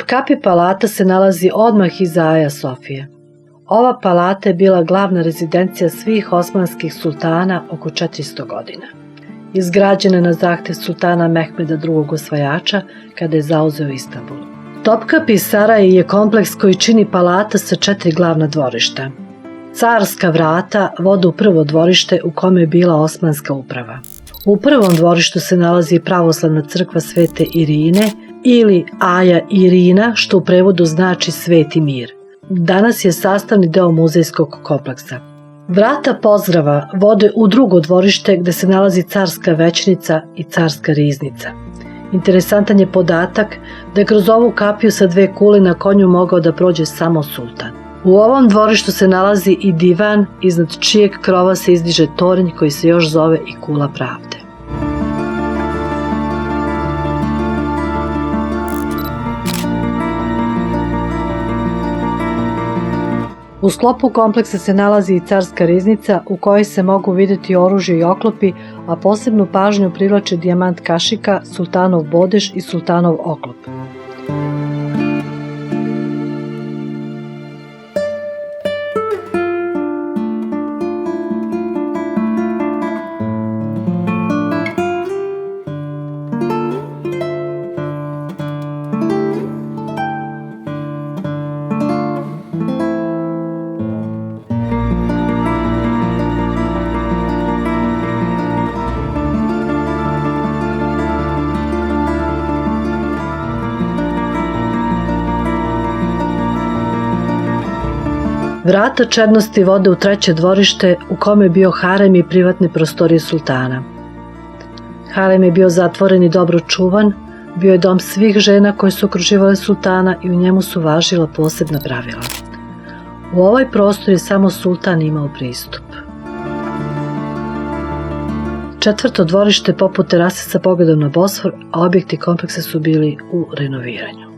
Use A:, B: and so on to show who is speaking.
A: Topkapi palata se nalazi odmah iza Aja Sofije. Ova palata je bila glavna rezidencija svih osmanskih sultana oko 400 godina. Izgrađena na zahtev sultana Mehmeda II. Osvajača kada je zauzeo Istanbul. Topkapi Saraj je kompleks koji čini palata sa 4 glavna dvorišta. Carska vrata vode u prvo dvorište u kome je bila osmanska uprava. U prvom dvorištu se nalazi pravoslavna crkva Svete Irine ili Aja Irina, što u prevodu znači Sveti mir. Danas je sastavni deo muzejskog kompleksa. Vrata pozdrava vode u drugo dvorište gde se nalazi carska većnica i carska riznica. Interesantan je podatak da je kroz ovu kapiju sa 2 kule na konju mogao da prođe samo sultan. U ovom dvorištu se nalazi i divan iznad čijeg krova se izdiže toranj koji se još zove i Kula pravde. U sklopu kompleksa se nalazi i carska riznica u kojoj se mogu videti oružje i oklopi, a posebnu pažnju privlače dijamant kašika, sultanov bodež i sultanov oklop. Vrata čednosti vode u treće dvorište u kome je bio harem i privatne prostorije sultana. Harem je bio zatvoren i dobro čuvan, bio je dom svih žena koje su okruživale sultana i u njemu su važila posebna pravila. U ovaj prostor je samo sultan imao pristup. Četvrto dvorište poput terase sa pogledom na Bosfor, a objekti kompleksa su bili u renoviranju.